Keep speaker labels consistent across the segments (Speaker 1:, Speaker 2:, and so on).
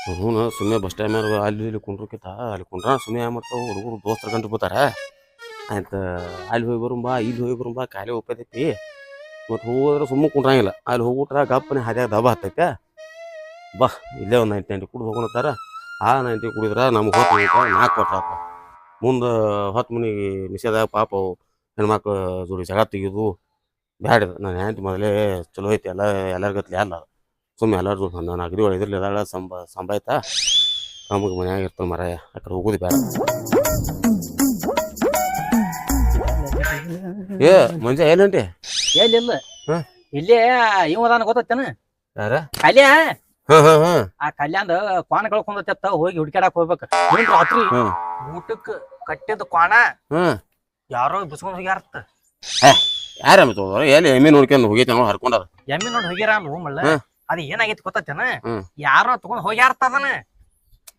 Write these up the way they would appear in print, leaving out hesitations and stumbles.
Speaker 1: ಹ್ಞೂ ಸುಮ್ಮನೆ bus time ಅಲ್ಲಿ ಇಲ್ಲಿ ಕುಂಡ್ರಕ್ಕಿತ್ತ ಅಲ್ಲಿ ಕುಂಡ್ರ ಸುಮ್ಮನೆ ಮಾಡ್ತಾವೆ ಹುಡುಗರು ದೋಸ್ತರ ಗಂಟು ಬೋತಾರ ಆಯ್ತು ಅಲ್ಲಿ ಹೋಗಿ ಬರುಂಬಾ ಇಲ್ಲಿ ಹೋಗಿ ಬರುಂಬಾ ಖಾಲಿ ಒಪ್ಪತೈತಿ ಮತ್ತು ಹೋದ್ರೆ ಸುಮ್ಮನೆ ಕುಂಡ್ರಂಗಿಲ್ಲ ಅಲ್ಲಿ ಹೋಗ್ಬಿಟ್ರೆ ಗಪ್ಪನೆ ಹಾದ್ಯಾಗ ದಬ ಹತ್ತೈತೆ ಬಾ ಇಲ್ಲೇ ಒಂದು 90 ಕುಡ್ದು ಹೋಗೋಣತ್ತಾರ ಆ 90 ಕುಡಿದ್ರೆ ನಮ್ಗೆ ಹೊತ್ತು 4 ವರ್ಷ ಆತ ಮುಂದೆ 10 ಮನಿಗೆ ನಿಷೇಧ ಪಾಪ ಹೆಣ್ಮಕ್ಳು ಜೋಡಿ ಜಗ ತೆಗೆದು ಬ್ಯಾಡ ನಾನು ಹೆಂಡತಿ ಮೊದಲೇ ಚಲೋ ಐತಿ ಎಲ್ಲರ ಗತ್ಲೆ ಅಲ್ಲ ಸುಮ್ಮನೆ ಎಲ್ಲರೂ ನಾನು ಅಗದಿ ಒಳಗೆ ಇದ್ರಲ್ಲಿ ಅದಾಳ ಸಂಬಾಯ್ತಾ ನಮಗೆ ಮನ್ಯಾಗ ಇರ್ತಾವೆ ಮರ ಆ ಕಡೆ ಹೋಗೋದು ಬೇಡ ಏ ಮಂಜ ಏನಂಟಿ
Speaker 2: ಎಲ್ಲಿಲ್ಲ
Speaker 1: ಹಾಂ
Speaker 2: ಇಲ್ಲೇ ಇವದಾನ ಗೊತ್ತೇನ
Speaker 1: ಯಾರ
Speaker 2: ಕಲ್ಯ
Speaker 1: ಹಾಂ ಹಾಂ ಹಾಂ
Speaker 2: ಆ ಕಲ್ಯಾಂದ ಕ್ವಾಣ ಕಳ್ಕೊಂಡತ್ತ ಹೋಗಿ ಹುಡ್ಕ್ಯಾಡಕ್ ಹೋಗ್ಬೇಕು ಏನ್ ರಾತ್ರಿ ಊಟಕ್ ಕಟ್ಟಿದ ಕ್ವಾಣ
Speaker 1: ಹಾಂ
Speaker 2: ಯಾರೋ ಬಿಸ್ಕೊಂಡ್ ಹೋಗ್ಯಾರತ್ತ
Speaker 1: ಯಾರ ತೋದ್ರ ಎಲ್ಲಿ ಎಮ್ಮೆ ನೋಡ್ಕೊಂಡು ಹೋಗೈತೆ ನಾವು ಹರ್ಕೊಂಡದ
Speaker 2: ಎಮ್ಮಿ ನೋಡಿ ಹೋಗ್ಯಾರ ಅಲ್ಲ ಮಳ್ಳ ಅದ ಏನಾಗೈತಿ ಗೊತ್ತೇನ
Speaker 1: ಹ್ಮ್
Speaker 2: ಯಾರೋ ತಗೊಂಡ್ ಹೋಗ್ಯಾರತ್ತ ಅದನ್ನ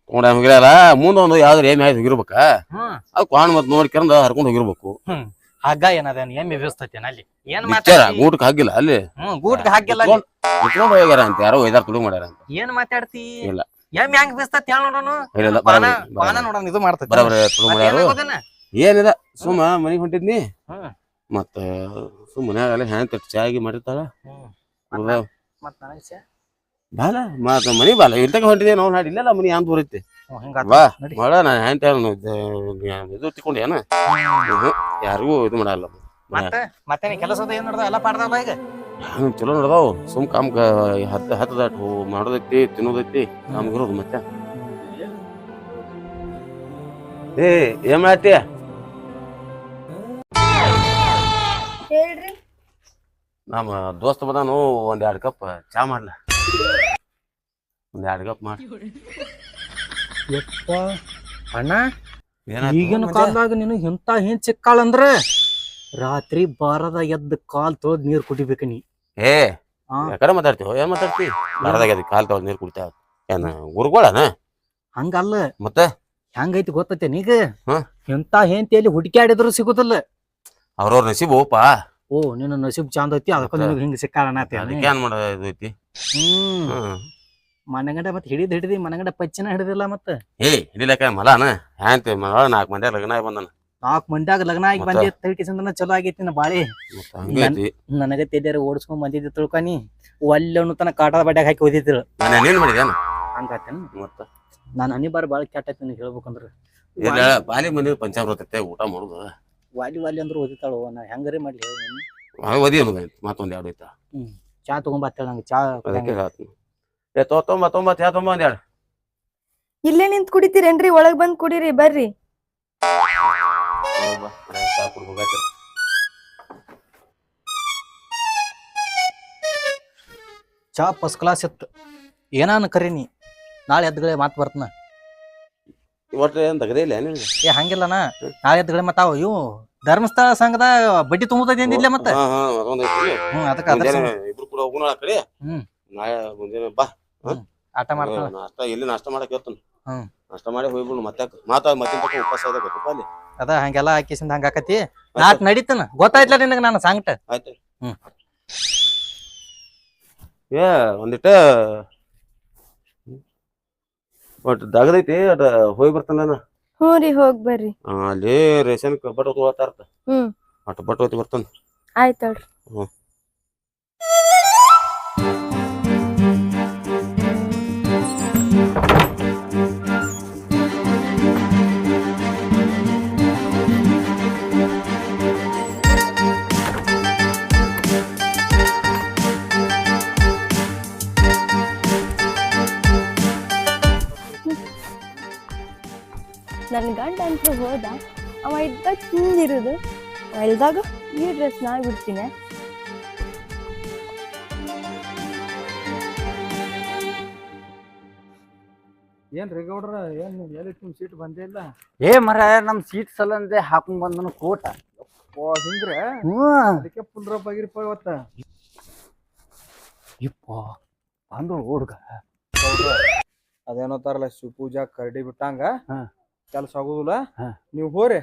Speaker 1: ತೊಗೊಂಡ ಹೋಗಿರಲ್ಲ ಮುಂದೆ ಒಂದು ಯಾವ್ದಾರು ಎಮ್ಮೆ ಆಯ್ತು ಹೋಗಿರ್ಬೇಕ
Speaker 2: ಹ್ಮ್
Speaker 1: ಅದು ಕ್ವಾಣ ಮತ್ತೆ ನೋಡ್ಕೊಂಡು ಹರ್ಕೊಂಡು ಹೋಗಿರ್ಬೇಕು
Speaker 2: ಹಗ್ಗ ಏನದೇನು ಎಮ್ಮಿ ವ್ಯವಸ್ಥೈತೇನ ಅಲ್ಲಿ ಏನ್
Speaker 1: ನಿಶ್ಚರ ಗೂಟಕ್ಕೆ ಹಾಕಿಲ್ಲ ಅಲ್ಲಿ
Speaker 2: ಗೂಟ್ಗೆ ಹಾಕಿಲ್ಲ
Speaker 1: ಇಟ್ಕೊಂಡು ಹೋಗ್ಯಾರ ಅಂತ ಯಾರೋ ಒಯ್ದಾರ ತುಡುಗ್ ಮಾಡ್ಯಾರ ಅಂತ
Speaker 2: ಏನ್ ಮಾತಾಡ್ತಿ
Speaker 1: ಇಲ್ಲ
Speaker 2: ಎಮ್ಮಿ ಹೆಂಗ್ ಬೇಸ್ತೈತಿ ಹೇಳ ನೋಡೋನು
Speaker 1: ಇಲ್ಲ
Speaker 2: ಕ್ವಾಣ ನೋಡೋಣ ಇದು ಮಾಡ್ತೈತಿ
Speaker 1: ಬರಬರ ತುಡುಗ್ ಮಾಡ್ಯಾರ ಏನಿದ ಸುಮ್ಮ ಮನೆಗೆ ಹೊಂಟಿದ್ನಿ ಮತ್ತ ಸುಮ್ಮ ಮನ್ಯಾಗ ಹ್ಯಾಂಗ ತಟ್ಟು ಚಾಗಿ ಮಾಡಿರ್ತಾಳ ಬಾಲ ಮತ್ತ ಮನಿ ಬಾಲ ಇಲ್ತಕ ಹೊಂಟಿದ್ದೆ ನಾವು ನಾಡಿ ಇಲ್ಲಲ್ಲ ಮನಿ ಅಂತ ಬರುತ್ತೆ ಬಾ ಮಾಡ ನಾ ಹ್ಯಾಂತ ಇದು ತಿಕ್ಕೊಂಡು ಏನ ಯಾರಿಗೂ ಇದು ಮಾಡಲ್ಲ
Speaker 2: ಮತ್ತೆ ಕೆಲಸದ ಏನ್ ನೋಡ್ದ ಎಲ್ಲ ಪಾಡ್ದಲ್ಲ ಈಗ
Speaker 1: ಚಲೋ ನೋಡ್ದಾವ್ ಸುಮ್ ಕಾಮ್ ಹತ್ತದಾಟು ಮಾಡೋದೈತಿ ತಿನ್ನೋದೈತಿ ನಮ್ಗಿರೋದು ಮತ್ತೆ ಏನ್ ಮಾಡತ್ತಿ
Speaker 3: ಹೇಳ್ರಿ
Speaker 1: ನಮ್ಮ ದೋಸ್ತ ಬದಾನು ಒಂದ್ 2 ಕಪ್ ಚಾ ಮಾಡ್ಲ ಒಂದ್ 2 ಕಪ್ ಮಾಡಿ
Speaker 2: ಯಪ್ಪ ಅಣ್ಣ ಈಗಿನ ಕಾಲದಾಗ ನಿನಗ್ ಇಂತ ಏನ್ ಸಿಕ್ಕಾಳಂದ್ರ ರಾತ್ರಿ ಬಾರದ ಎದ್ದ ಕಾಲ್ ತೊಳ್ದ್ ನೀರ್ ಕುಡಿಬೇಕ ನೀ
Speaker 1: ಯಾಕಡೆ ಮಾತಾಡ್ತೀವ ಏನ್ ಮಾತಾಡ್ತಿ ಬಾರದಾಗ ಕಾಲ್ ತೊಳ್ದ್ ನೀರ್ ಕುಡಿತಾವ ಏನ ಗುರುಗಳನ
Speaker 2: ಹಂಗಲ್ಲ
Speaker 1: ಮತ್ತೆ
Speaker 2: ಹೆಂಗೈತಿ ಗೊತ್ತೈತೆ ನೀಗ ಇಂತ ಹೆಂತಿಯಲ್ಲಿ ಹುಡುಕ್ಯಾಡಿದ್ರು ಸಿಗುದಿಲ್ಲ
Speaker 1: ಅವ್ರವ್ರ ನಸೀಬೋಪ
Speaker 2: ಓ ನಿನ್ನ ನಸೀಬ್ ಚಂದ ಐತಿ ಅದಕ್ಕ ನಿನಗ್ ಹಿಂಗ ಸಿಕ್ಕಾಳಣ
Speaker 1: ಏನ್ ಮಾಡೋದು ಐತಿ
Speaker 2: ಮನೆಗಂಡ ಮತ್ ಹಿಡಿದಿ ಮನೆಗಂಡ ಪಚ್ಚಿನ ಹಿಡಿದಿಲ್ಲ ಮತ್ತ
Speaker 1: ಹಿಡಿಲಕ್ಕ ಮಲಾನ ಹ್ಯಾಂತಿ ಮಲ 4 ಮಂದಿ ಲಗ್ನ ಆಗಿ ಬಂದನ
Speaker 2: 4 ಮಂದ್ಯಾಗ ಲಗ್ನ ಆಗಿ ಬಂದಿ ತಳ್ಕಿಸಂದ್ರ ಚಲೋ ಆಗೈತಿ ನಾ ಬಾಳಿ ನನಗ ತೆಲ್ಯಾರ ಓಡಿಸ್ಕೊಂಡ್ ಬಂದಿದ್ದಿ ತಿಳ್ಕೊನಿ ಒಲ್ಲೆ ತನ ಕಾಟದ ಬಡ್ಯಾಗ ಹಾಕಿ ಓದಿದ್ರು
Speaker 1: ಏನ್ ಮಾಡಿದೇನ
Speaker 2: ಹಂಗಾತೇನ ಮತ್ತ ನಾನು ಹನಿ ಬಾರ್ ಬಾಳ ಕೆಟ್ಟ ಐತಿ ನಿನಗೆ ಹೇಳ್ಬೇಕಂದ್ರ
Speaker 1: ಬಾಲಿ ಮಂದಿ ಪಂಚಾಮೃತ ಊಟ ಮಾಡುದು
Speaker 2: ವಾಲಿ ಅಂದ್ರೆ ಓದಿತಾಳು ನಾ ಹೆಂಗರಿ ಮಾಡ್ಲಿ
Speaker 1: ಓದಿ ಅನ್ನೋದು ಮತ್ತೊಂದ್ 2 ಐತಾ
Speaker 2: ಚಾ ತಗೊಂಬತ್ತೇಳ ನಂಗೆ ಚಾ
Speaker 1: ತೊಂಬತ್ ಒಂದ್ 2
Speaker 3: ಇಲ್ಲೇ ನಿಂತ್ ಕುಡಿತೀರೇನ್ರಿ ಒಳಗ್ ಬಂದ್ ಕುಡೀರಿ ಬರ್ರಿ
Speaker 2: ಚಾ ಫಸ್ಟ್ ಕ್ಲಾಸ್ ಇತ್ತು ಏನಾನ ಕರೀನಿ ನಾಳೆ ಎದ್ದುಗಳೇ ಮಾತು ಬರ್ತನ
Speaker 1: ಒಟ್ಟು ಏನ್ ತಗದೇ ಇಲ್ಲ
Speaker 2: ಏ ಹಂಗಿಲ್ಲನ ನಾಳೆ ಎದ್ದುಗಳೇ ಮತ್ತ ಅವ ಇವು ಧರ್ಮಸ್ಥಳ ಸಂಘದ ಬಡ್ಡಿ ತುಂಬುತ್ತದೆ ಏನಿಲ್ಲ ಮತ್ತೆ
Speaker 1: ಇಬ್ರು ಕೂಡ ಹೋಗೋಣ ಆ ಕಡೆ ನಾಳೆ ಮುಂಜಾನೆ ಬಾ
Speaker 2: ಆಟ ಮಾಡ್ತಾನ
Speaker 1: ಎಲ್ಲಿ ನಾಷ್ಟ ಮಾಡಕ್ ಇರ್ತಾನ ನಾಷ್ಟ ಮಾಡಿ ಹೋಗ್ಬಿಡು ಮತ್ತೆ ಮತ್ತೆ ಉಪವಾಸ ಗೊತ್ತಪ್ಪ ಅಲ್ಲಿ
Speaker 2: ಅದ ಹಂಗೆಲ್ಲ ಹಾಕಿಸಿಂದ ಹಂಗ ಆಕತಿ ನಾಟ್ ನಡೀತನ ಗೊತ್ತಾಯ್ತಲ್ಲ ನಿನಗ ನಾನು ಸಂಗಟ
Speaker 1: ಆಯ್ತು ಏ ಒಂದಿಟ್ಟ ಒಟ್ಟು ದಗದೈತಿ ಅದ ಹೋಗಿ ಬರ್ತಾನ
Speaker 3: ಹ್ಞೂ ರೀ ಹೋಗ್ ಬರ್ರಿ
Speaker 1: ಅಲ್ಲಿ ರೇಷನ್ ಬಟ್ ಹೋಗ್ತಾರ ಅಟ್ ಬಟ್ ಹೋಗಿ ಬರ್ತಾನ
Speaker 3: ಆಯ್ತಳ್ರಿ ನನ್ನ ಗಂಡ ಅಂತ ಹೋದ ಅವ ಇದ್ದಾಗ ಹಿಂಗಿರುದು ಎಲ್ದಾಗ ಈ ಡ್ರೆಸ್ ನಾ ಬಿಡ್ತೀನಿ
Speaker 4: ಏನ್ರಿ ಗೌಡ್ರ ಏನ್ ಎಲ್ಲಿ ಸೀಟ್ ಬಂದೇ ಇಲ್ಲ
Speaker 5: ಏ ಮರ ನಮ್ ಸೀಟ್ ಸಲಂದೆ ಹಾಕೊಂಡ್ ಬಂದನು ಕೋಟ
Speaker 4: ಹಿಂಗ್ರೆ ಅದಕ್ಕೆ ಪುಲ್ರ ಬಗಿರಿಪ ಇವತ್ತ
Speaker 5: ಇಪ್ಪ ಬಂದು ಹುಡ್ಗ
Speaker 4: ಅದೇನೋತಾರಲ್ಲ ಶಿವಪೂಜಾ ಕರಡಿ ಬಿಟ್ಟಂಗ ಕೆಲ್ಸ ಆಗುದಿಲ್ಲ ನೀವ್ ಹೋರಿ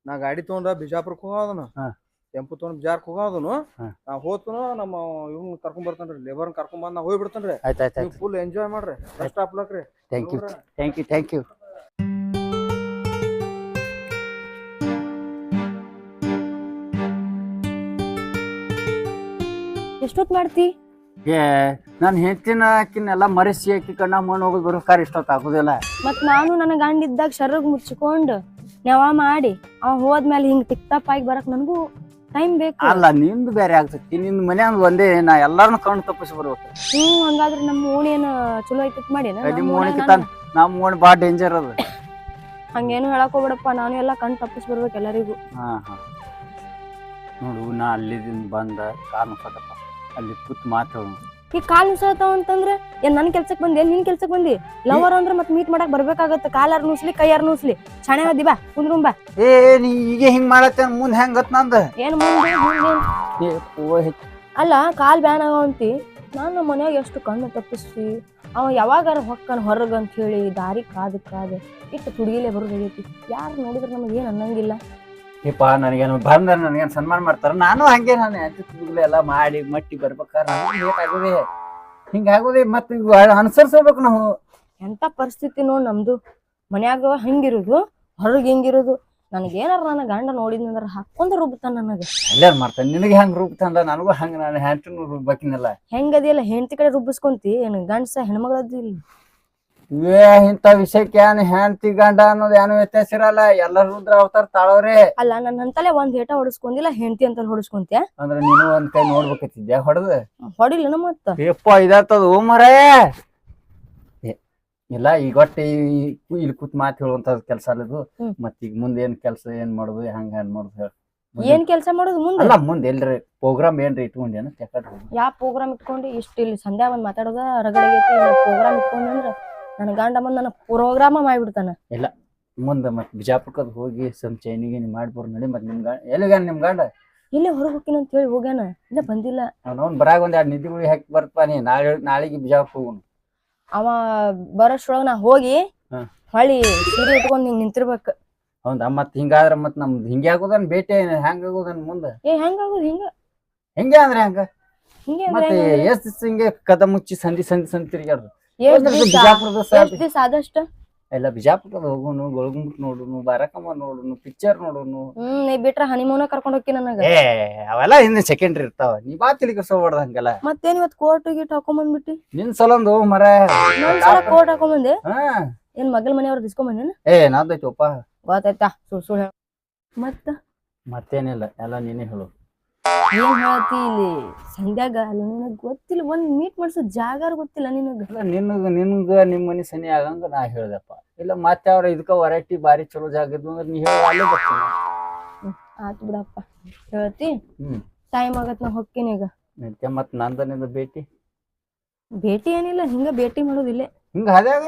Speaker 4: ನಾ ಗಾಡಿ ತಗೊಂಡ ಬಿಜಾಪುರಕ್ಕೆ ಹೋದನು ಟೆಂಪು ತೊಗೊಂಡ್ ಜಾರ್ಕ್ ಹೋಗೋದನು
Speaker 5: ಹಾ.
Speaker 4: ನಾ ಹೋತನು ನಮ್ಮ ಇವ್ನ ಕರ್ಕೊಂಡ್ ಬರ್ತಾನ್ರಿ ಲೇಬರ್ನ ಕರ್ಕೊಂಡ್ ಬಂದ್ ನಾ ಹೋಗಿ ಬಿಡ್ತಾನ್ರಿ
Speaker 5: ಆಯ್ತು
Speaker 4: ನೀವು ಫುಲ್ ಎಂಜಾಯ್ ಮಾಡ್ರಿ ಬೆಸ್ಟ್ ಆಫ್ ಲಕ್ ರೀ
Speaker 5: ಥ್ಯಾಂಕ್ ಯು
Speaker 3: ಎಷ್ಟೊತ್ ಮಾಡ್ತಿ
Speaker 5: ಏ ನಾನು ಹೆಂಡತಿನ ಆಕಿನೆಲ್ಲ ಮರೆಸಿ ಆಕಿ ಕಣ್ಣ ಮಣ್ಣು ಹೋಗೋದು ಬರ್ಬೇಕಾರೆ ಇಷ್ಟೊತ್ತು ಆಗುದಿಲ್ಲ
Speaker 3: ಮತ್ ನಾನು ನನ್ನ ಗಂಡ ಇದ್ದಾಗ ಶರ್ಗ್ ಮುಚ್ಚಿಕೊಂಡು ನೆವ ಮಾಡಿ ಅವ ಹೋದ್ಮೇಲೆ ಹಿಂಗ್ ಟಿಕ್ಟಾಪ್ ಆಗಿ ಬರಕ್ ನನಗೂ ಟೈಮ್ ಬೇಕು.
Speaker 5: ಅಲ್ಲ ನಿಂದು ಬೇರೆ ಆಗ್ತೈತಿ ನಿಂದು ಮನ್ಯಾಗ ಒಂದೇ ನಾ ಎಲ್ಲಾರನು ಕಣ್ಣು ತಪ್ಪಿಸಿ ಬರ್ಬೇಕು.
Speaker 3: ಹಂಗಾದ್ರೆ ನಮ್ಮ ಓಣಿ ಏನ ಚಲೋ ಐತತ್ ಮಾಡಿ
Speaker 5: ನಿಮ್ಮ ಓಣಿಕಿತ ನಮ್ಮ ಓಣಿ ಭಾಳ ಡೇಂಜರ್ ಅದ.
Speaker 3: ಹಂಗೇನು ಹೇಳಕ್ ಹೋಗ್ಬಿಡಪ್ಪ, ನಾನು ಎಲ್ಲಾ ಕಣ್ ತಪ್ಪಿಸಿ ಬರ್ಬೇಕು ಎಲ್ಲರಿಗೂ.
Speaker 5: ಹಾ ನೋಡು ನಾ ಅಲ್ಲಿದಿಂದ ಬಂದ ಕಾರ್ ಮುಸದಪ್ಪ ಅಲ್ಲಿ ಕೂತ್ ಮಾತಾಡೋಣ.
Speaker 3: ಈ ಕಾಲ್ ನುಸಾತಾವ ಅಂತಂದ್ರೆ ಏನ್ ನನ್ ಕೆಲ್ಸಕ್ ಬಂದಿ ನಿನ್ ಕೆಲ್ಸಕ್ ಬಂದಿ? ಲವರ್ ಅಂದ್ರೆ ಮತ್ ಮೀಟ್ ಮಾಡಕ್ ಬರ್ಬೇಕಾಗತ್ತ. ಕಾಲಾರ್ ನುಸ್ಲಿ ಕೈಯಾರ್ ನುಸ್ಲಿ ಚಾಣೆ ಹದ್ದಿ ಬಾ ಕುಂದ್ರುಂಬ.
Speaker 5: ಏ ನೀ ಈಗ ಹಿಂಗ್ ಮಾಡತ್ತೆ ಮುಂದ್ ಹೆಂಗತ್ ನಂದ
Speaker 3: ಏನ್ ಅಲ್ಲ ಕಾಲ್ ಬ್ಯಾನ್ ಆಗವಂತಿ. ನಾನು ನಮ್ಮ ಮನ್ಯಾಗ ಎಷ್ಟು ಕಣ್ಣು ತಪ್ಪಿಸಿ ಅವ ಯಾವಾಗಾರ ಹೊಕ್ಕನ್ ಹೊರಗ ಅಂತ ಹೇಳಿ ದಾರಿ ಕಾದ ಇಟ್ಟು ತುಡುಗಿಲೆ ಬರೋದಾಗೈತಿ. ಯಾರು ನೋಡಿದ್ರೆ ನಮಗ್ ಏನ್ ಅನ್ನಂಗಿಲ್ಲ.
Speaker 5: ಏಪ ನನಗೇನು ಬಂದ ನನಗೇನು ಸನ್ಮಾನ ಮಾಡ್ತಾರ ನಾನು ಹಂಗೆ ನಾನು ಹೆಂಡತಿ ಎಲ್ಲ ಮಾಡಿ ಮಟ್ಟಿ ಬರ್ಬೇಕಾರ ಆಗೋದೇ ಹಿಂಗಾಗೋದೇ ಮತ್ತೆ ಅನುಸರಿಸ್ಬೇಕು ನಾವು.
Speaker 3: ಎಂತ ಪರಿಸ್ಥಿತಿ ನೋಡ್ ನಮ್ದು. ಮನ್ಯಾಗ ಹಿಂಗಿರುದು ಹೊರಗ್ ಹಿಂಗಿರುದು. ನನಗೇನಾರ ನನ್ನ ಗಂಡ ನೋಡಿದ್ನಂದ್ರ ಹಾಕೊಂಡ್ ರುಬ್ತಾನ ನನಗ.
Speaker 5: ಎಲ್ಲಾರು ಮಾಡ್ತಾನೆ ನಿನಗೆ ಹೆಂಗ್ ರೂಬ್ತಂದ ನನಗೂ ಹಂಗ ನಾನು ಹೆಂಡತಿನೂ ರುಬ್ಬೇಕಿನಲ್ಲ.
Speaker 3: ಹೆಂಗದಿಯಲ್ಲ ಹೆಂಡತಿ ಕಡೆ ರುಬ್ಬಿಸ್ಕೊಂತಿ ಏನ್ ಗಂಡಸ ಹೆಣ್ಮಗಳದಿಲ್ಲ.
Speaker 5: ಇಂಥ ವಿಷಯಕ್ಕೆ ಏನ್ ಹೆಂಡತಿ ಗಂಡ ಅನ್ನೋದು ಏನು ವ್ಯತ್ಯಾಸ ಇರಲ್ಲ. ಎಲ್ಲರೂ ರುದ್ರ ಅವತಾರ ತಾಳವ್ರೆ.
Speaker 3: ಅಲ್ಲ ನನ್ನ ಅಂತಲೇ ಒಂದ್ ಹೇಟ ಹೊಡಿಸ್ಕೊಂಡಿಲ್ಲ ಹೆಂಡತಿ ಅಂತ ಹೊಡಿಸ್ಕೊಂತ್ಯ.
Speaker 5: ಅಂದ್ರೆ ನೀನು ಒಂದ್ ಕೈ ನೋಡ್ಬೇಕತ್ತಿದ್ಯಾ ಹೊಡೆದ
Speaker 3: ಹೊಡಿಲ್ಲ ಮತ್ತ
Speaker 5: ಯಪ್ಪ ಇದಾಗ್ತದ ಮರೇ. ಇಲ್ಲ ಈಗ ಒಟ್ಟೆ ಇಲ್ಲಿ ಕೂತ್ ಮಾತು ಹೇಳುವಂತ ಕೆಲ್ಸ ಅಲ್ಲದು. ಮತ್ ಈಗ ಮುಂದೆ ಏನ್ ಕೆಲ್ಸ ಏನ್ ಮಾಡುದು ಹಂಗ ಏನ್ ಮಾಡುದು ಹೇಳ.
Speaker 3: ಏನ್ ಕೆಲ್ಸ ಮಾಡುದು ಮುಂದೆ?
Speaker 5: ಅಲ್ಲ ಮುಂದೆ ಎಲ್ರಿ ಪ್ರೋಗ್ರಾಮ್ ಏನ್ರಿ ಇಟ್ಕೊಂಡೇನ?
Speaker 3: ಯಾ ಪ್ರೋಗ್ರಾಮ್ ಇಟ್ಕೊಂಡು ಇಷ್ಟ ಇಲ್ಲಿ ಸಂಧ್ಯಾ ಬಂದ್ ಮಾತಾಡೋದ ರಗಡಗೈತಿ. ಪ್ರೋಗ್ರಾಮ್ ಇಟ್ಕೊಂಡ್ರ ನನ್ನ ಗಂಡ ಬಂದ್ ನನ್ನ ಪ್ರೋಗ್ರಾಮ ಮಾಡ್ಬಿಡ್ತಾನ.
Speaker 5: ಇಲ್ಲ ಮುಂದೆ ಮತ್ ಬಿಜಾಪುರಕ್ಕದ್ ಹೋಗಿ ಸಮ್ ಚೈನಿಗೆ ಮಾಡ್ಬೋರ್ ನಡಿ. ಮತ್ ನಿಮ್ ಗಂಡ ಎಲ್ಲಿಗಾನ ನಿಮ್ ಗಂಡ?
Speaker 3: ಇಲ್ಲೇ ಹೊರಗ್ ಹೋಗಿನ ಅಂತ ಹೇಳಿ ಹೋಗ್ಯಾನ, ಇನ್ನ ಬಂದಿಲ್ಲ.
Speaker 5: ಅವ್ನು ಬರಾಗ ಒಂದ್ 2 ನಿದ್ದಿಗುಳಿ ಹಾಕಿ ಬರ್ತಾ ನೀ ನಾಳೆಗೆ ಬಿಜಾಪುರ ಹೋಗುನು.
Speaker 3: ಅವ ಬರೋಷ್ರೊಳಗ ನಾ ಹೋಗಿ ಹೊಳ್ಳಿ ಸೀರೆ ಉಟ್ಕೊಂಡ್ ಹಿಂಗ್ ನಿಂತಿರ್ಬೇಕ.
Speaker 5: ಹೌದಾ? ಮತ್ ಹಿಂಗಾದ್ರ ಮತ್ ನಮ್ದು ಹಿಂಗೆ ಆಗೋದನ್ ಭೇಟಿ ಹೆಂಗ ಆಗೋದನ್ ಮುಂದೆ?
Speaker 3: ಹೆಂಗಾಗುದು
Speaker 5: ಹೆಂಗೆ ಅಂದ್ರೆ ಹಂಗ
Speaker 3: ಹಿಂಗೆ
Speaker 5: ಮತ್ತೆ ಎಷ್ಟ್ ದಿವ್ಸ ಹಿಂಗೆ ಕದ ಮುಚ್ಚಿ ಸಂಧಿ ತಿರ್ಗ್ಯಾಡ್ರು.
Speaker 3: ದಿವಸ ಆದಷ್ಟ
Speaker 5: ಎಲ್ಲ ಬಿಜಾಪುರದ ಹೋಗುನು, ಗೊಳಗುಂಬಟ್ ನೋಡುನು, ಬಾರಕಮ್ಮ ನೋಡುನು, ಪಿಕ್ಚರ್ ನೋಡುನು.
Speaker 3: ನೀ ಬಿಟ್ರ ಹನಿಮೂನ ಕರ್ಕೊಂಡ್ ಹೋಗಿ ನನಗ.
Speaker 5: ಅವೆಲ್ಲ ಹಿಂದೆ ಸೆಕೆಂಡ್ರಿ ಇರ್ತಾವ. ನೀ ಬಾ ತಿಳಿಕಸೋಬಾರ್ದ ಹಂಗೆಲ್ಲ.
Speaker 3: ಮತ್ತೇನ್ ಇವತ್ ಕೋಟ್ ಗಿಟ್ ಹಾಕೊಂಡ್ ಬಂದ್ಬಿಟ್ಟಿ?
Speaker 5: ನಿನ್ ಸಲಂದು ಮರ
Speaker 3: ಕೋಟ್ ಹಾಕೊಂಡ್ ಬಂದೆ. ಏನ್ ಮಗಲ್ ಮನೆಯವ್ರದ್ದು ಇಸ್ಕೊಂಡ್ ಬಂದೇನ?
Speaker 5: ನಾದೈತಪ್ಪ
Speaker 3: ಗೊತ್ತಾಯ್ತಾ ಸುಳ್ಳು
Speaker 5: ಮತ್ತೇನಿಲ್ಲ ಎಲ್ಲ ನೀನೇ ಹೇಳು.
Speaker 3: ಏನ್ ಹೇಳ್ತಿ ಇಲ್ಲಿ ಸಂಧ್ಯಾಗ? ಅಲ್ಲಿ ನಿನಗ್ ಗೊತ್ತಿಲ್ಲ, ಒಂದ್ ಮೀಟ್ ಮಾಡ್ಸೋ ಜಾಗಾರ ಗೊತ್ತಿಲ್ಲ ನಿನಗ.
Speaker 5: ನಿನ್ಗ ನಿಮ್ ಮನಿ ಸನಿ ಆಗಂಗ ನಾ ಹೇಳ್ದಪ್ಪ. ಇಲ್ಲ ಮತ್ತೆ ಅವ್ರ ಇದಕ್ಕ ವೆರೈಟಿ ಬಾರಿ ಚಲೋ ಜಾಗ ಇದ್ವು ಅಂದ್ರೆ ನೀ ಹೇಳ ಅಲ್ಲೇ ಬರ್ತೀನಿ.
Speaker 3: ಆತ್ ಬಿಡಪ್ಪ ಹೇಳ್ತಿ. ಟೈಮ್ ಆಗತ್ ನಾ ಹೊಕ್ಕಿನ ಈಗ.
Speaker 5: ಮತ್ ನಂದನಿಂದ
Speaker 3: ಭೇಟಿ ಏನಿಲ್ಲ, ಹಿಂಗ ಭೇಟಿ ಮಾಡೋದಿಲ್ಲೇ
Speaker 5: ಹಿಂಗ ಅದಾಗ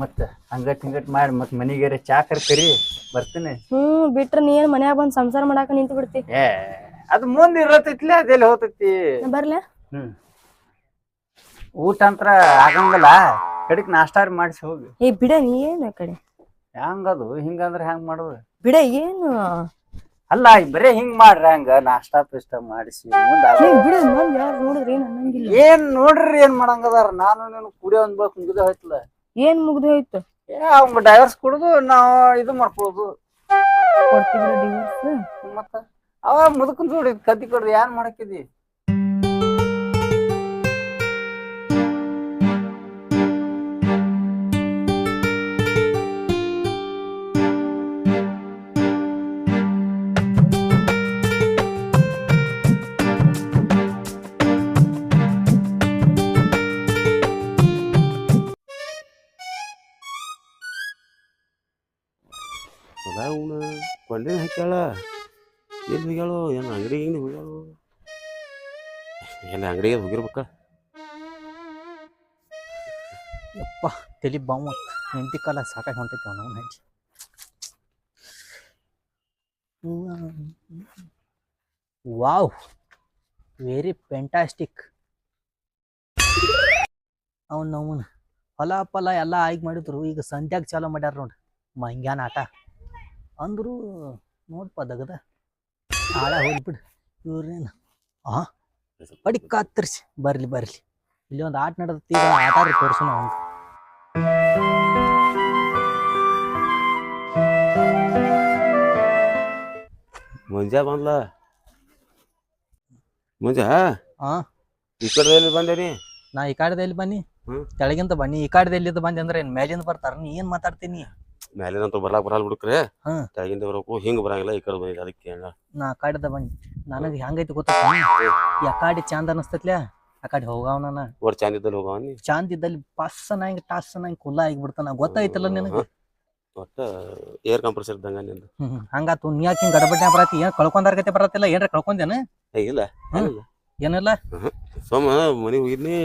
Speaker 5: ಮತ್ತ ಹಂಗಟ್ ಮಾಡಿ ಮತ್ ಮನಿಗೆರೆ ಚಾಕರ್ ಕರಿ ಬರ್ತೀನಿ.
Speaker 3: ಬಿಟ್ರ ನೀ ಏನ್ ಮನ್ಯಾಗ ಬಂದ್ ಸಂಸಾರ ಮಾಡಾಕ ನಿಂತು ಬಿಡ್ತಿ.
Speaker 5: ಅದು ಮುಂದೆ ಇರತೈತ್ಲೆ ಅದೆಲ್ಲ ಹೋತೈತಿ.
Speaker 3: ಬರ್ಲ
Speaker 5: ಊಟ ಅಂತ್ರ ಆಗಂಗಲ್ಲ. ಕಡಿಕ್ ನಾಷ್ಟಾರ ಮಾಡಿಸಿ ಹೋಗಿ.
Speaker 3: ಬಿಡ ನೀ ಏನ್ ಕಡೆ
Speaker 5: ಹೆಂಗದು ಹಿಂಗಂದ್ರ ಹೆಂಗ್ ಮಾಡುದು?
Speaker 3: ಬಿಡ ಏನು
Speaker 5: ಅಲ್ಲ ಬರೇ ಹಿಂಗ್ ಮಾಡ್ರಿ ಹಂಗ ನಾಷ್ಟಾ ಪಿಷ್ಟ ಮಾಡಿಸಿ
Speaker 3: ಬಿಡ. ಯಾರು ನೋಡಿದ್ರಿ ಏನ್ ಅನ್ನಂಗಿಲ್ಲ.
Speaker 5: ಏನ್ ನೋಡ್ರಿ ಏನ್ ಮಾಡಂಗದಾರ. ನಾನು ನೀನು ಕುಡಿಯೋ ಒಂದ್ ಬಳಕ್ ಮುಗಿದ ಹೋಯ್ತಲ್ಲ.
Speaker 3: ಏನ್ ಮುಗ್ದು ಹೋಯ್ತು?
Speaker 5: ಅವಂಗ ಡೈವರ್ಸ್ ಕೊಡುದು, ನಾವ್ ಇದು ಮಾಡ್ಕೊಳುದು.
Speaker 3: ಕೊಡ್ತಿದ್ರ ಡಿವೋರ್ಸ್?
Speaker 5: ಮತ್ತ ಅವ ಮುದುಕನ್ ನೋಡಿ ಕದ್ದಿ ಕೊಡ್ರಿ ಏನ್ ಮಾಡಕಿದಿ?
Speaker 1: ಕೊಂಡೇನು ಹಾಕ್ಯಾಳ, ಎಲ್ಲಿ ಹೋಗ್ಯಾಳು? ಏನು ಅಂಗಡಿಗೆ ಹೋಗ್ಯಾಳು? ಎಲ್ಲ ಅಂಗಡಿಗೆ ಹೋಗಿರ್ಬೇಕ.
Speaker 2: ಯಪ್ಪ ತಲಿ ಬಾವು ಹೆಂಡತಿ ಕಾಲ ಸಾಕಾಗಿ ಹೊಂಟೈತಿ ಅವನು ಹೆಂಡತಿ. Wow, very fantastic. ಅವನ ಫಲ ಎಲ್ಲ ಆಯ್ಕೆ ಮಾಡಿದ್ರು. ಈಗ ಸಂಧ್ಯಾಗ ಚಾಲೂ ಮಾಡ್ಯಾರ ನೋಡ್ರಿ ಮಂಗ್ಯಾನ ಆಟ ಅಂದ್ರು. ನೋಡ್ಪ ದಗದ ಹಾಳ ಹೋಗ್ಬಿಡು ಇವ್ರೇನು ಬಡಿ ಕತ್ತರಿಸಿ ಬರ್ಲಿ ಇಲ್ಲಿ ಒಂದು ಆಟ ನಡೆದತ್ತಿ ಆಟ ತೋರ್ಸೋಣ ಅವ್ನು
Speaker 1: ಮುಂಜಾ ಬಂದ್ಲ ಮುಂಜಾ
Speaker 2: ಹಾ
Speaker 1: ಈ ಕಡೆ ಎಲ್ಲಿ ಬಂದೇನಿ
Speaker 2: ನಾ ಈ ಕಾಡದಲ್ಲಿ ಬನ್ನಿ
Speaker 1: ಹ್ಮ್.
Speaker 2: ಕೆಳಗಿಂತ ಬನ್ನಿ ಈ ಕಾಡದಲ್ಲಿ ಬಂದಿ ಅಂದ್ರೆ ಏನ್ ಮೇಲಿಂದ ಬರ್ತಾರ ನೀ ಏನ್ ಮಾತಾಡ್ತೀನಿ
Speaker 1: ಮ್ಯಾಲಿನಂತೂ ಬರ್ಲಾಕ್ ಬರಲ್ಲ ಬಿಡ್ಕ್ರೆ
Speaker 2: ಹ್ಮ್.
Speaker 1: ಕೆಳಗಿಂದ ಬರಬೇಕು ಹಿಂಗ್ ಬರಂಗಿಲ್ಲ ಈ ಕಡೆ ಬಂದಿಲ್ಲ ಅದಕ್ಕೆ
Speaker 2: ನಾ ಆ ಕಾಡದ ಬನ್ನಿ ನನಗೆ ಹೆಂಗೈತಿ ಗೊತ್ತಾ ಈ ಕಾಡಿ ಚಂದ ಅನಸ್ತತ್ಲ ಆ ಕಡೆ ಹೋಗವನ
Speaker 1: ಒಟ್ಟು ಚಂದ ಇದ್ದಲ್ಲಿ ಹೋಗವನಿ
Speaker 2: ಚಂದ ಇದ್ದಲ್ಲಿ ಪಸ್ಸನಾಗಿ ಟಾಸನಾಗಿ ಕುಲ್ಲ ಆಗಿಬಿಡ್ತಾನ ಗೊತ್ತಾಯ್ತಲ್ಲ ನಿನಗೆ
Speaker 1: ಒಟ್ಟ ಏರ್ ಕಂಪ್ರೆಸರ್ ಇದ್ದಂಗ ನಿಂದು
Speaker 2: ಹಂಗಾತು ನೀ ಯಾಕೆ ಹಿಂಗ್ ಗಡಬಡ್ನೆ ಬರತ್ತಿ ಏನ್ ಕಳ್ಕೊಂಡಾರ್ಗತೆ ಬರತ್ತಿಲ್ಲ ಏನ್ರ ಕಳ್ಕೊಂಡೇನ
Speaker 1: ಇಲ್ಲ
Speaker 2: ಏನಿಲ್ಲ
Speaker 1: ಸೋಮ ಮನೆಗೆ ಹೋಗಿದ್ನಿ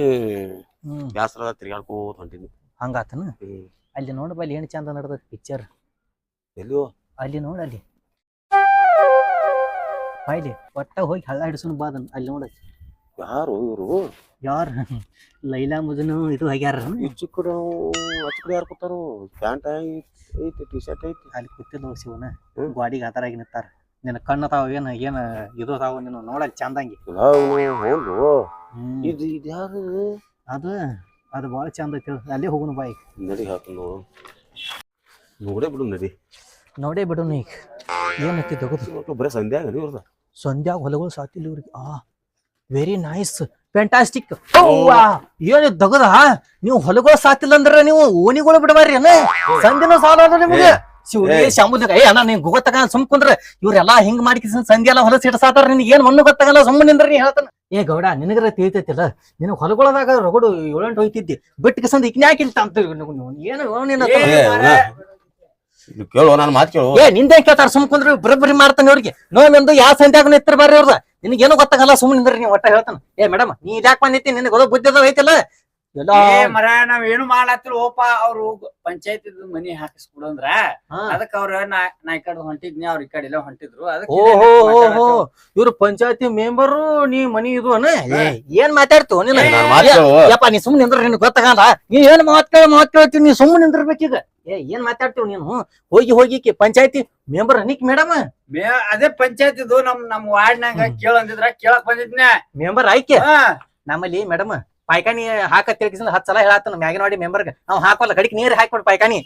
Speaker 2: ಹ್ಮ್
Speaker 1: ಬ್ಯಾಸರ ತಿರ್ಗಾಡ್ಕೋತ ಹೊಂಟಿದ್ನಿ
Speaker 2: ಹಂಗಾತನ ಅಲ್ಲಿ ನೋಡ ಬಲ್ಲಿ ಏನ್ ಚಂದ ನಡ್ದೈತಿ ಪಿಕ್ಚರ್
Speaker 1: ಎಲ್ಲಿಯೋ
Speaker 2: ಅಲ್ಲಿ ನೋಡ ಅಲ್ಲಿ ಬಾಯ್ಲಿ ಒಟ್ಟ ಹೋಗಿ ಹಳ್ಳ ಹಿಡ್ಸೋಣ ಬಾದನ್ ಅಲ್ಲಿ ನೋಡ
Speaker 1: ಯಾರು ಇವರು
Speaker 2: ಯಾರ ಲೈಲಾ ಮುಜನು ಇದು ಆಗ್ಯಾರ
Speaker 1: ಈಚೆ ಕಡೆ ಯಾರು ಕೂತಾರು ಪ್ಯಾಂಟ್ ಐತಿ ಟಿ ಶರ್ಟ್ ಐತಿ
Speaker 2: ಅಲ್ಲಿ ಕೂತಿದ್ದ ಶಿವನ ಗಾಡಿಗೆ ಆತರಾಗಿ ನಿಂತಾರ ನಿನ್ನ ಕಣ್ಣ ತಾವ ಏನ ಇದು ತಾವ ನೀನು ನೋಡಕ್ ಚಂದಂಗಿ
Speaker 1: ಹೌದು ಇದು ಯಾರು
Speaker 2: ಅದು ಬಾಳ ಚಂದ ಐತಿ ಅಲ್ಲೇ ಹೋಗುನು ಬಾಯಿ
Speaker 1: ನಡಿ ಹಾಕು ನೋಡೇ ಬಿಡು ನಡಿ
Speaker 2: ನೋಡೇ ಬಿಡು ನೀ ಏನೈತಿ ತಗೋದು
Speaker 1: ಬರೀ ಸಂಧ್ಯಾ ಆಗಲಿ ಇವ್ರದ
Speaker 2: ಸಂಧ್ಯಾಗ ಹೊಲಗಳು ಸಾತಿಲ್ಲ ಇವ್ರಿಗೆ ವೆರಿ ನೈಸ್ ಫ್ಯಾಂಟಾಸ್ಟಿಕ್ ಏನ್ ದಗದ ನೀವು ಹೊಲಗಳು ಸಾತಿಲ್ಲ ಅಂದ್ರ ನೀವು ಓಣಿಗಳು ಬಿಡಬಾರ್ರಿ ಅನ್ನ ಸಂಧಿನೂ ಸಾಲ ನಿಮ್ಗೆ ಶಿವನೇ ಶಾಂಬುದ ಅಣ್ಣ ನೀನ್ ಗೊತ್ತಾಗ ಸುಮ್ ಕುಂದ್ರ ಇವ್ರೆಲ್ಲಾ ಹಿಂಗ್ ಮಾಡ್ಕಿಸ್ ಸಂಧಿ ಎಲ್ಲ ಹೊಲ ಸಿಟ್ ಸಾತಾರ ನಿನಗೆ ಏನ್ ಮಣ್ಣು ಗೊತ್ತಾಗಲ್ಲ ಸುಮ್ಮನೆ ನಿಂದ್ರಿ ಹೇಳ್ತಾನ ಏ ಗೌಡ ನಿನಗರ ತಿಳಿತೈತಿಲ್ಲ ನಿನಗ್ ಹೊಲಗೊಳದಾಗ ರಗಡು 7-8 ಹೋಯ್ತಿದ್ದಿ ಬಿಟ್ಟು ಕಿಸಂದ್ ಇಕ್ನ್ಯಾಕಿಂತ ಅಂತ ಏನು
Speaker 1: ಕೇಳು ನಾನು ಮಾತು ಕೇಳು
Speaker 2: ಏ ನಿಂದೆ ಕೇಳ್ತಾರ ಸುಮ್ ಕುಂದ್ರಿ ಬರಬರಿ ಮಾಡ್ತಾನೆ ಅವ್ರಿಗೆ ನೋವೆಂದು ಯಾವ ಸಂಧ್ಯಾಗ ನಿತ್ರ ಬರ್ರಿ ಅವ್ರದ ನಿನಗೇನು ಗೊತ್ತಾಗಲ್ಲ ಸುಮ್ಮನೆ ನಿಂದ್ರಿ ನೀವು ಒಟ್ಟ ಹೇಳ್ತಾನ ಏ ಮೇಡಮ್ ನೀ ಇದ್ಯಾಕ್ ಬಂದಿತ್ತಿ ನಿನಗೆ ಗೊತ್ತ ಬುದ್ಧಿ ಅದ ಐತಿಲ್ಲ ಎಲ್ಲ
Speaker 5: ಮರ ನಾವ್ ಏನು ಮಾಡ್ಲತ್ತಿರ ಓಪ ಅವ್ರು ಪಂಚಾಯತ್ ಮನಿ ಹಾಕಿಸ್ಕೊಡಂದ್ರ ಅದಕ್ಕ ಅವ್ರ ನಾ ಈ ಕಡೆ ಹೊಂಟಿದ್ನಿ ಅವ್ರ ಈ ಕಡೆ ಎಲ್ಲ ಹೊಂಟಿದ್ರು
Speaker 2: ಓಹೋ ಇವ್ರು ಪಂಚಾಯತಿ ಮೆಂಬರು ನೀ ಮನಿ ಇದು ಅನ ಏನ್ ಮಾತಾಡ್ತು ಯಪ್ಪ ನೀ ಸುಮ್ಮನೆ ನಿಂದ್ರ ನಿನ್ ಗೊತ್ತಾಗಲ್ಲ ನೀ ಏನ್ ಮಾತ್ ಕೇಳ್ತೀನಿ ನೀ ಸುಮ್ಮನೆ ನಿಂದಿರ್ಬೇಕೀಗ ಏನ್ ಮಾತಾಡ್ತೀವ್ ನೀನು ಹೋಗಿ ಪಂಚಾಯತಿ ಮೆಂಬರ್ ಅನಿಕ್ ಮೇಡಮ್
Speaker 5: ಅದೇ ಪಂಚಾಯತ್ ಇದು ನಮ್ ವಾರ್ಡ್ನಾಗ ಕೇಳಂದಿದ್ರ ಕೇಳಕ್ ಬಂದಿದ್ನ
Speaker 2: ಮೆಂಬರ್ ಆಯ್ಕೆ ನಮ್ಮಲ್ಲಿ ಮೇಡಮ್ ಪಾಯ್ಕಾನಿ ಹಾಕ ತಿಳ್ಕಿಸಿಂದ 10 ಸಲ ಹೇಳತ್ತಾನ ಮ್ಯಾಗಿನ ವಾಡಿ ಮೆಂಬರ್ಗೆ ಅವ್ ಹಾಕೋಲ್ಲ ಕಡಿಕ್ ನೀರ್ ಹಾಕ್ಬಿಡ್ ಪಾಯ್ಕಾನಿ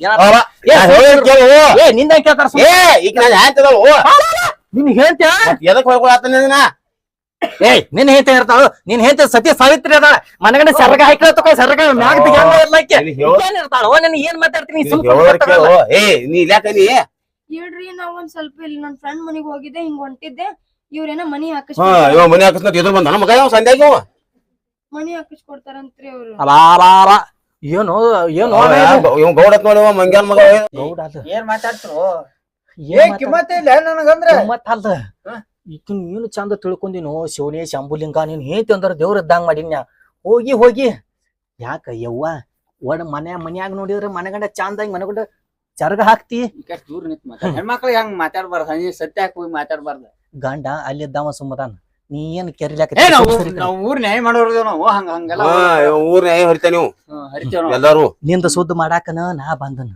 Speaker 2: ನಿಂದ ಕೇಳ್ತಾರ ನಿನ್ ಹೇಳ್ತೀಯ
Speaker 1: ಎದಕ್ ಹೋಗ್ಕೊಳತ್ತ
Speaker 2: ನಿನ್ ಹೇಳ್ತ ಇರ್ತಾಳು ನೀನ್ ಹೇಳ್ತ ಸತ್ಯ ಸಾವಿತ್ರಿ ಅದಾಳ ಮನಗಂಡ ಸರಗ ಹಾಕಿ ಸರಗ ಮ್ಯಾಗ ಇರ್ತಾಳ ನನ್ ಏನ್ ಮಾತಾಡ್ತೀನಿ
Speaker 1: ನೀ ಇಲ್ಯಾಕನಿ
Speaker 3: ಹೇಳ್ರಿ ನಾವ್ ಒಂದ್ ಸ್ವಲ್ಪ ಇಲ್ಲಿ ನನ್ ಫ್ರೆಂಡ್ ಮನಿಗ್ ಹೋಗಿದ್ದೆ ಹಿಂಗ್ ಹೊಂಟಿದ್ದೆ ಇವ್ರೇನ ಮನಿ
Speaker 1: ಮನೆ ಹಾಕಿಸ್ನ ಎದುರು ಬಂದ ಮಗ ಯಾವ ಸಂಧ್ಯಾಗ
Speaker 3: ಮನಿ ಹಾಕಿಸ್ಕೊಡ್ತಾರಂತ್ರಿ ಅವ್ರು
Speaker 2: ಏನು
Speaker 1: ಗೌಡತ್ ನೋಡುವ ಮಂಗ್ಯಾನ್ ಮಗ
Speaker 2: ಗೌಡ
Speaker 5: ಏನ್ ಮಾತಾಡ್ತರು ಕಿಮ್ಮತ್ತ ಇಲ್ಲ ನನಗಂದ್ರ
Speaker 2: ಮತ್ತಲ್ದ ಈಗ ನೀನು ಚಂದ ತಿಳ್ಕೊಂಡಿನೋ ಶಿವನೇ ಶಂಭುಲಿಂಗ ನೀನ್ ಹೇಳ್ತಿ ಅಂದ್ರ ದೇವ್ರ ಇದ್ದಂಗ ಮಾಡಿನ್ಯಾ ಹೋಗಿ ಯಾಕ ಯವ್ವ ಮನ್ಯಾಗ ನೋಡಿದ್ರ ಮನೆಗಂಡ ಚಂದಂಗ ಮನೆಗಂಡ ಚರಗ ಹಾಕ್ತಿ
Speaker 5: ದೂರ ನಿಂತ ಹೆಣ್ಮಕ್ಳಿಗೆ ಹಂಗ ಮಾತಾಡ್ಬಾರ್ದ ಸತ್ಯ ಹಾಕಿ ಹೋಗಿ ಮಾತಾಡ್ಬಾರ್ದ
Speaker 2: ಗಂಡ ಅಲ್ಲಿದ್ದಾವ ಸುಮ್ಮದಾನ ನೀ ಏನ್ ಕೆರಿಲಾಕ
Speaker 5: ನಾವ್ ಊರ್ ನ್ಯಾಯ ಮಾಡೋರು ನಾವು ಹಂಗೆಲ್ಲ
Speaker 1: ಊರ್ ನ್ಯಾಯ ಹರಿತ ನೀವು
Speaker 5: ಹರಿತೇವ
Speaker 1: ಎಲ್ಲಾರು
Speaker 2: ನಿಂದ ಸುದ್ದ ಮಾಡಾಕನ ನಾ ಬಂದನ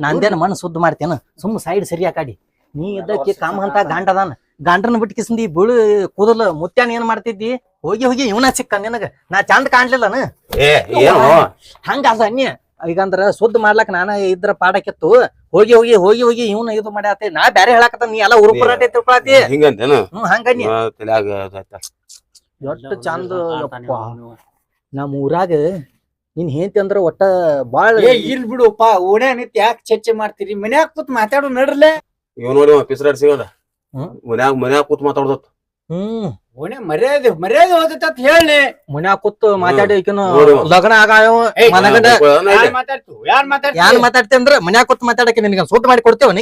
Speaker 2: ನಂದೇನ ಮಣ್ಣು ಸುದ್ದ ಮಾಡ್ತೇನ ಸುಮ್ಮ ಸೈಡ್ ಸರಿ ಆಕಾಡಿ ನೀ ಇದ್ದಕ್ಕೆ ಕಾಮ ಅಂತ ಗಂಡದಾನ ಗಂಡನ ಬಿಟ್ಕಿಸಿಂದಿ ಬೀಳು ಕೂದಲ ಮುತ್ಯಾನ ಏನ್ ಮಾಡ್ತಿದ್ದಿ ಹೋಗಿ ಇವನ ಸಿಕ್ಕ ನಿನಗ ನಾ ಚಂದ ಕಾಣ್ಲಿಲ್ಲನ ಹಂಗ ಅದ ಅನ್ಯ ಈಗಂದ್ರ ಸುದ್ದ ಮಾಡ್ಲಕ್ ನಾನ ಇದ್ರ ಪಾಡಕ್ಕಿತ್ತು ಹೋಗಿ ಇವನ ಇದು ಮಾಡ್ಯಾತಿ ನಾ ಬ್ಯಾರೆ ಹೇಳಾಕತ್ತ ನೀ ಎಲ್ಲ ಉರುಪುರಾಟೆ ತಿಳ್ಕೊಳತಿ
Speaker 1: ಹಿಂಗಂತೇನ
Speaker 2: ಹಂಗನ್ಯ ಎಷ್ಟು ಚಂದ ನಮ್ ಊರಾಗ ನೀನ್ ಹೇಳ್ತಿ ಅಂದ್ರ ಒಟ್ಟ ಬಾಳ
Speaker 5: ಇಲ್ ಬಿಡುಪ್ಪ ಓಣ್ಯಾಗ ನಿಂತ ಯಾಕೆ ಚರ್ಚೆ ಮಾಡ್ತೀರಿ ಮನ್ಯಾಗ ಕೂತ್ ಮಾತಾಡೋ ನಡ್ರಲೆ
Speaker 1: ಇವ್ ನೋಡಿ ಪಿಸ್ರಾಡ್ ಸಿಗೋದ ಮನ್ಯಾಗ ಕೂತ್ ಮಾತಾಡ್ದತ್
Speaker 5: ಓಣೆ ಮರ್ಯಾದೆ ಹೋದತ್ತ ಅಂತ ಹೇಳಿ
Speaker 2: ಮನ್ಯಾಗ ಕೂತ್ ಮಾತಾಡಿ ಲಗ್ನ ಆಗಾವ ಮನಗಂಡ ಯಾನ್ ಮಾತಾಡ್ತಿ ಅಂದ್ರ ಮನ್ಯಾಗ ಕೂತ್ ಮಾತಾಡಕ್ಕೆ ನಿನ್ಗ ಸೂಟ್ ಮಾಡಿ ಕೊಡ್ತೇವ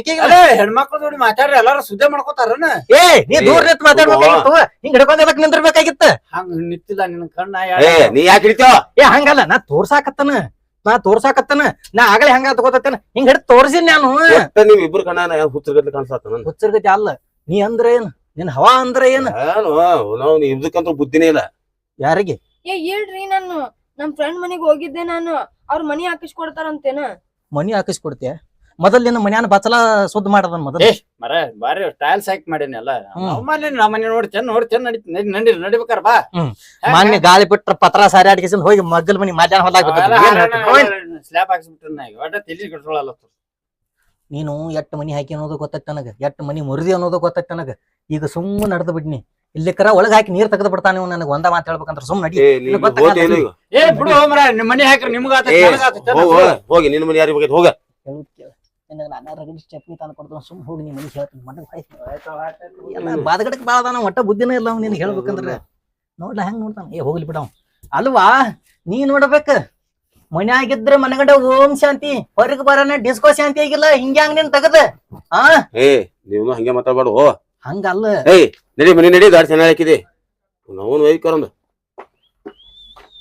Speaker 5: ಹೆಣ್ಮಕ್ಳು ನೋಡಿ ಮಾತಾಡ್ರಿ ಎಲ್ಲಾರು ಸುದ್ದಿ ಮಾಡ್ಕೋತಾರನ
Speaker 2: ನೀ ದೂರ ನಿಂತ್ ಮಾತಾಡ್ಬೇಕಾಗಿತ್ತು ಹಿಂಗ್ ಹಿಡ್ಕೊಂಡ್ ನಿಂದಿರ್ಬೇಕಾಗಿತ್ತ
Speaker 5: ಹಂಗ ನಿಂತಿಲ್ಲ ನಿನ್ ಕಣ್ಣ
Speaker 1: ನೀ ಯಾಕೆ ಹಿಡಿತೋ
Speaker 2: ಹಂಗಲ್ಲ ನಾ ತೋರ್ಸಾಕತ್ತನ ನಾ ಆಗಲೇ ಹಂಗ ತಗೋತೇನ ಹಿಂಗ್ ಹಿಡಿದು ತೋರ್ಸಿನ್ ನಾನು
Speaker 1: ನೀವ್ ಇಬ್ರು ಕಣ್ಣ ಹುಚ್ಚರ್ಗಟ್ಲೆ ಕಾಣಿಸ್ತಾನ
Speaker 2: ಹುಚ್ಚರ್ಗತಿ ಅಲ್ಲ ನೀ ಅಂದ್ರ ಏನ್ ನಿನ್ ಹವಾ ಅಂದ್ರ ಏನ್
Speaker 1: ನಾವು ಇದಕ್ಕಂತ ಬುದ್ಧಿನೇ ಇಲ್ಲ
Speaker 2: ಯಾರಿಗೆ
Speaker 3: ಹೇಳ್ರಿ ನಾನು ನಮ್ ಫ್ರೆಂಡ್ ಮನಿಗ್ ಹೋಗಿದ್ದೆ ನಾನು ಅವ್ರ ಮನಿ ಹಾಕಿಸ್ಕೊಡ್ತಾರಂತೇನ
Speaker 2: ಮನಿ ಹಾಕಿಸ್ಕೊಡ್ತೀಯ ಮೊದಲ್ ನಿನ್ನ ಮನ್ಯಾನ ಬಚ್ಚಲ ಸುದ್ದ ಮಾಡದನ್ ಮೊದಲ್
Speaker 5: ಏ ಮರ ಬಾರಿ ಟೈಲ್ಸ್ ಹಾಕಿ ಮಾಡೇನಿ ಎಲ್ಲ ನಮ್ಮ ಮನೆ ನೋಡಿ ಚೆನ್ನ ನಡಿಬೇಕಾರ ಬಾ
Speaker 2: ಮಾನ್ಯ ಗಾಳಿ ಬಿಟ್ರ ಪತ್ರ ಸಾರಿ ಆಡ್ಕಿಸಿಂದ ಹೋಗಿ ಮಗ್ಗಲ್ ಮನಿ ಮಧ್ಯಾಹ್ನ ಹೊಲ್ದಾಗ
Speaker 5: ಸ್ಲ್ಯಾಪ್ ಹಾಕ್ಸ್ಬಿಟ್ರೆ ಒಟ್ಟ ತಲಿ ಕಟ್ಕೊಳಲ್ಲ
Speaker 2: ನೀನು ಎಟ್ ಮನಿ ಹಾಕಿ ಅನ್ನೋದು ಗೊತ್ತೈತಿ ನನಗ ಎಟ್ ಮನಿ ಮುರಿದಿ ಅನ್ನೋದು ಗೊತ್ತೈತಿ ನನಗ ಈಗ ಸುಮ್ಮ ನಡೆದು ಬಿಡ್ನಿ ಇಲ್ಲಿಕರ ಒಳಗ್ ಹಾಕಿ ನೀರ್ ತೆಗೆದು ಬಿಡ್ತಾನ ನೀವು ನನಗೆ ಒಂದ ಮಾತು ಹೇಳ್ಬೇಕಂದ್ರ ಸುಮ್ ನಡಿ
Speaker 5: ಏ ಬಿಡು ಮರ ನಿಮ್ ಮನಿ ಹಾಕ್ರಿ ನಿಮ್ಗ
Speaker 1: ಹೋಗಿ ನಿನ್ನ ಮನೆ ಯಾರಿಗೆ ಹೋಗ
Speaker 2: ನಾನು ರಗಡಿ ಚಪ್ಲಿ ತಂದು ಕೊಡ್ತಾನ ಸುಮ್ ಹೋಗಿ ನೀ ಮನಿ ಹೇಳ್ತೀನಿ ಎಲ್ಲ ಬಾದಗಡಕ್ ಬಾಳ ಅದಾನ ಒಟ್ಟ ಬುದ್ಧಿನೇ ಇಲ್ಲ ಅವ್ನು ನಿನ್ಗೆ ಹೇಳ್ಬೇಕಂದ್ರ ನೋಡ್ಲ ಹೆಂಗ್ ನೋಡ್ತಾನ ಏ ಹೋಗ್ಲಿ ಬಿಡವ್ ಅಲ್ವಾ ನೀ ನೋಡ್ಬೇಕ ಮನ್ಯಾಗಿದ್ರ ಮನೆಗಡೆ ಓಂ ಶಾಂತಿ ಹೊರಗ್ ಬರೋಣ ಡಿಸ್ಕೋ ಶಾಂತಿ ಆಗಿಲ್ಲ ಹಿಂಗ್ಯಾಂಗ್ ನೀನ್ ತಗದ ಆ
Speaker 1: ಏ ನೀವು ಹಂಗೆ ಮಾತಾಡ್ಬಾರ್ದು
Speaker 2: ಹಂಗಲ್ಲ
Speaker 1: ಏಯ್ ನಡಿ ಮನಿ ನಡಿ ದಾಡಿ ಚೆನ್ನಾಗಿ ಹಾಕಿದೆ ನಾವು ವೈಕರಂದ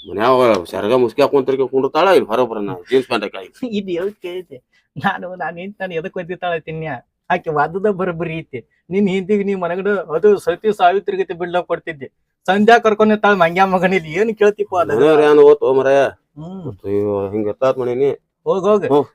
Speaker 1: ಮನ್ಯಾಗ ಸರಗ ಮುಸ್ಕಿ ಹಾಕೊಂತ ಕುಂಡ್ತಾಳ ಇಲ್ಲಿ ಹೊರ ಬರೋಣ ಜೀನ್ಸ್ ಪ್ಯಾಂಟ್ ಹಾಕಿ
Speaker 2: ಇದು ಹೇಳಿ ಕೇಳಿದೆ ನಾನು ಎದಕ್ ಒದ್ದಿತ್ತಾಳ ತಿನ್ಯ ಆಕೆ ವಾದದ ಬರೋಬ್ಬರಿ ಐತಿ ನಿನ್ ಹಿಂದಿಗೆ ನೀ ಮನೆಗಡೆ ಅದು ಸತಿ ಸಾವಿತ್ರಿ ಗತಿ ಬಿಡ್ಲಾಕ್ ಕೊಡ್ತಿದ್ದೆ ಸಂಧ್ಯಾ ಕರ್ಕೊಂಡಿರ್ತಾಳ ಮಂಗ್ಯಾ ಮಗನಿಲ್ಲಿ ಏನ್ ಕೇಳ್ತಿಪ್ಪ ಅದ
Speaker 1: ಏನ್ ಓದ್ತೋ ಮರ ಹಿಂಗ ಇರ್ತಾತ್ ಮನೇನಿ
Speaker 2: ಹೋಗ್